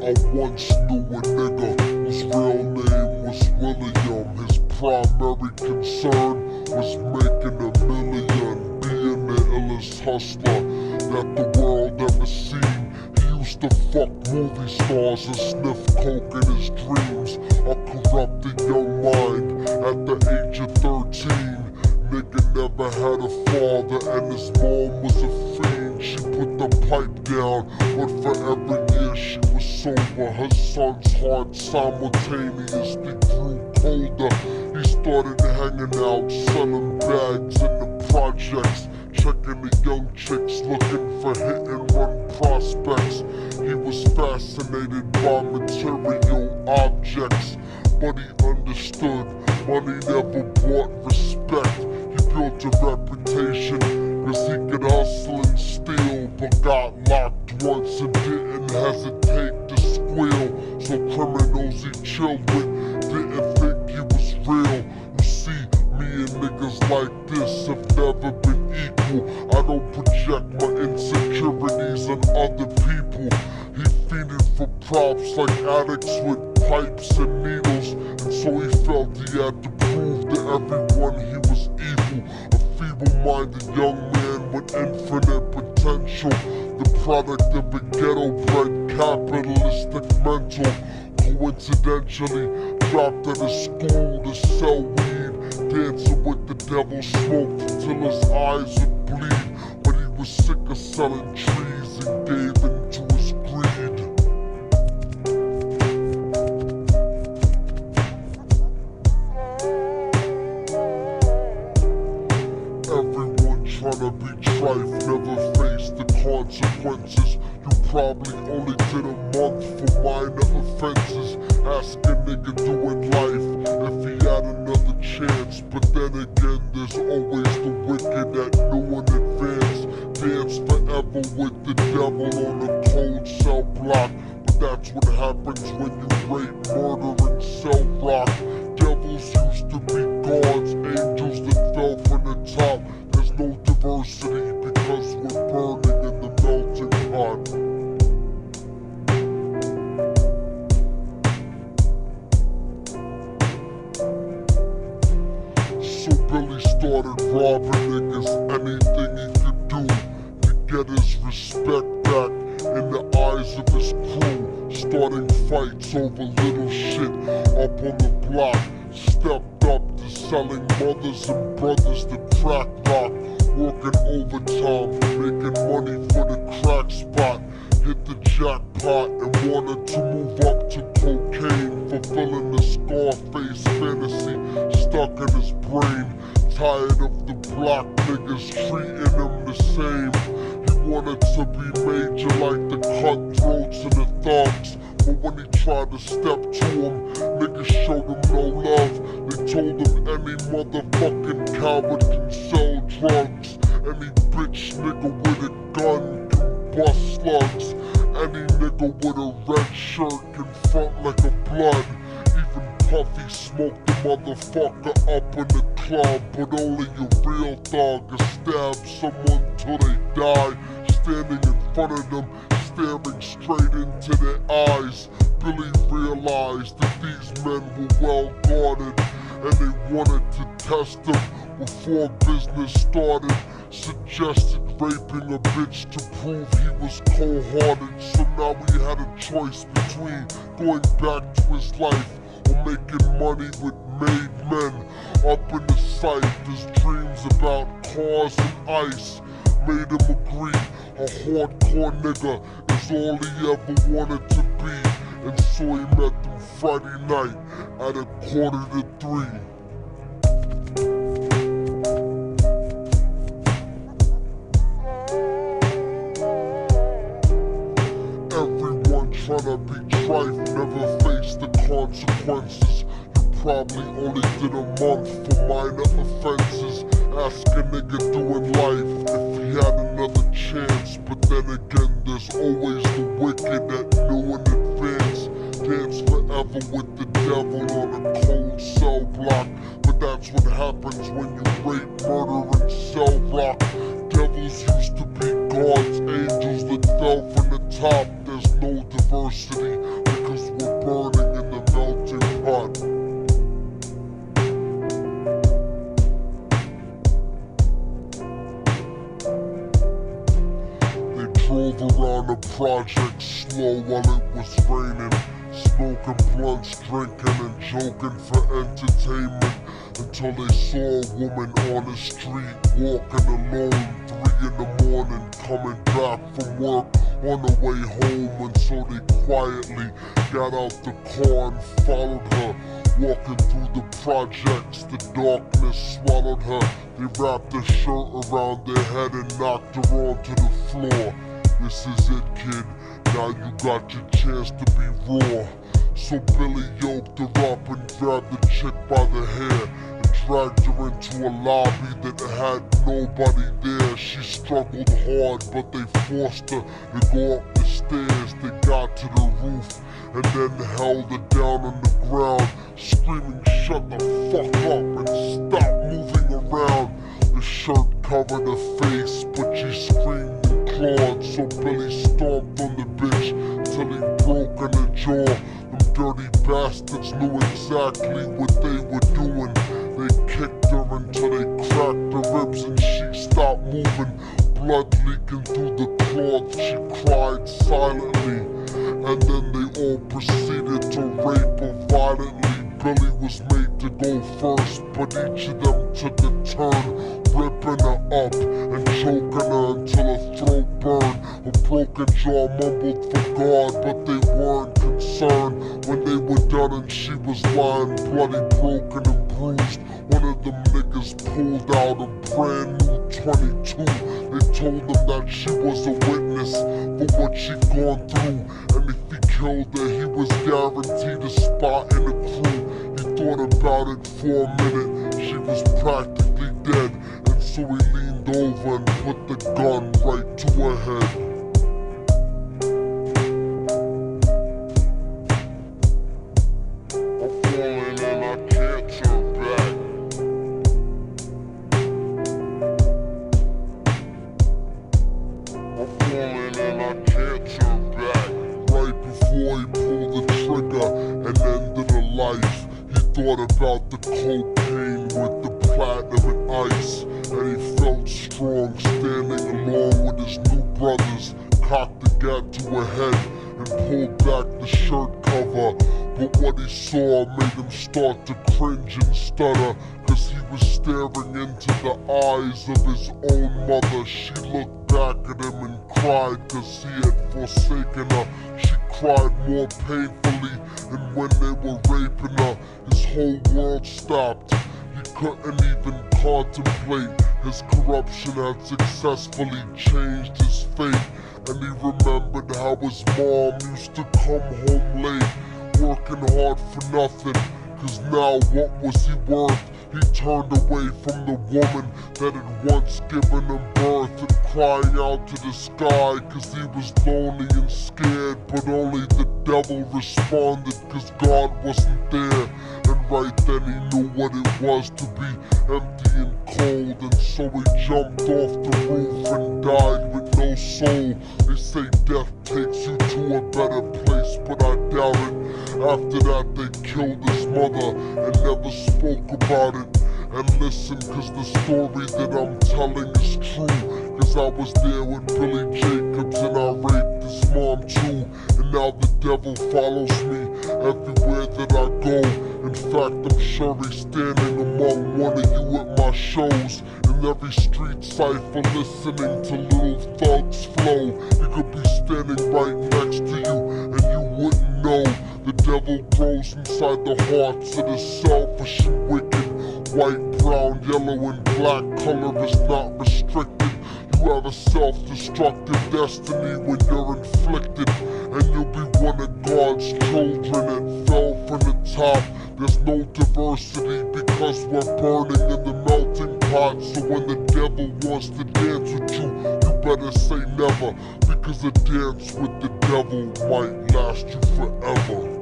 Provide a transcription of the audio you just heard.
I once knew a nigga whose real name was William. His primary concern was making a million, being the illest hustler that the world ever seen. He used to fuck movie stars and sniff coke in his dreams. A corrupted young mind at the age of 13. Nigga never had a father and his mom was a fiend. She put the pipe down, but for every year she was sober, her son's heart simultaneously grew colder. He started hanging out, selling bags in the projects, checking the young chicks, looking for hit-and-run prospects. He was fascinated by material objects, but he understood money never brought respect. He built a reputation cause he could hustle and steal, but got locked once and didn't hesitate to squeal. So criminals he chilled with didn't think he was real. You see, me and niggas like this have never been equal. I don't project my insecurities on other people. He feeded for props like addicts with pipes and needles, and so he felt he had to prove to everyone he was evil. A feeble-minded young man with infinite potential, the product of a ghetto-bred capitalistic mental. Coincidentally dropped out of school to sell weed, dancing with the devil, smoked until his eyes would bleed. But he was sick of selling trees and gave into his greed. Everyone tryna be trife, never face the consequences. You probably only did a month for minor offenses. Ask a nigga doing life if he had another chance. But then again, there's always the wicked that knew in advance. Dance forever with the devil on a cold cell block. But that's what happens when you rape, murder, and sell rock. Devils used to be gods, angels that fell from the top. There's no diversity because we're burning in the melting pot. So Billy started robbing niggas, anything he could do to get his respect back in the eyes of his crew. Starting fights over little shit up on the block. Stepped up to selling mothers and brothers to crack rock. Working overtime, making money for the crack spot. Hit the jackpot and wanted to move up to cocaine, fulfilling the Scarface fantasy stuck in his brain. Tired of the block niggas treating him the same. He wanted to be major like the cutthroats and the thugs. But when he tried to step to him, niggas showed him no love. They told him any motherfucking coward can sell drugs. Any bitch nigga with a gun can bust slugs. Any nigga with a red shirt can front like a blood. Even Puffy smoked the motherfucker up in the club. But only a real thug can stab someone till they die. Standing in front of them, staring straight into their eyes, Billy realized that these men were well guarded, and they wanted to test him before business started. Suggested raping a bitch to prove he was cold-hearted. So now he had a choice between going back to his life or making money with made men. Up in the sight, his dreams about cars and ice made him agree a hardcore nigga is all he ever wanted to be. And so he met them Friday night at 2:45. Everyone tryna be trife, never face the consequences. You probably only did a month for minor offenses. Ask a nigga doing life if he had another chance. But then again, there's always the wicked that knew in advance. Dance forever with the devil on a cold cell block. But that's what happens when you rape, murder, and sell rock. Devils used to be gods, angels that fell from the top. There's no diversity drove around the project slow while it was raining, smoking blunts, drinking and joking for entertainment, until they saw a woman on the street walking alone, 3 in the morning, coming back from work on the way home. And so they quietly got out the car and followed her, walking through the projects. The darkness swallowed her. They wrapped a shirt around their head and knocked her onto the floor. This is it, kid, now you got your chance to be raw. So Billy yoked her up and grabbed the chick by the hair and dragged her into a lobby that had nobody there. She struggled hard, but they forced her to go up the stairs. They got to the roof and then held her down on the ground, screaming, "Shut the fuck up and stop moving around." The shirt covered her face, but she screamed and clawed. So Billy stomped on the bitch till he broke in her jaw. Them dirty bastards knew exactly what they were doing. They kicked her until they cracked her ribs and she stopped moving, blood leaking through the cloth. She cried silently, and then they all proceeded to rape her violently. Billy was made to go first, but each of them took a turn, ripping her up and choking her until her throat burned. Her broken jaw mumbled for God, but they weren't concerned when they were done and she was lying bloody, broken and bruised. One of them niggas pulled out a brand new 22. They told him that she was a witness for what she'd gone through, and if he killed her, he was guaranteed a spot in the crew. He thought about it for a minute, she was practically dead, and so he leaned over and put the gun right to her head. I'm falling and I can't turn back. I'm falling and I can't turn back. Right before he pulled the trigger and ended her life, he thought about the cocaine with the platinum and ice, and he felt strong standing along with his new brothers, cocked the gat to her head and pulled back the shirt cover. But what he saw made him start to cringe and stutter, cause he was staring into the eyes of his own mother. She looked back at him and cried cause he had forsaken her. She cried more painfully, and when they were raping her, his whole world stopped. He couldn't even contemplate. His corruption had successfully changed his fate, and he remembered how his mom used to come home late, working hard for nothing, cause now what was he worth? He turned away from the woman that had once given him birth, and crying out to the sky cause he was lonely and scared, but only the devil responded cause God wasn't there. And right then he knew what it was to be empty and cold, and so he jumped off the roof and died with no soul. They say death takes you to a better place, but I doubt it. After that they killed his mother and never spoke about it. And listen, cause the story that I'm telling is true, cause I was there with Billy Jacobs and I raped his mom too. And now the devil follows me everywhere that I go. In fact, I'm sure he's standing among one of you at my shows, in every street cipher listening to Little Thug's flow. He could be standing right next to you and you wouldn't know. The devil grows inside the hearts of the selfish and wicked. White, brown, yellow, and black color is not restricted. You have a self-destructive destiny when you're inflicted, and you'll be one of God's children that fell from the top. There's no diversity because we're burning in the melting pot. So when the devil wants to dance with you, you better say never, because a dance with the devil might last you forever.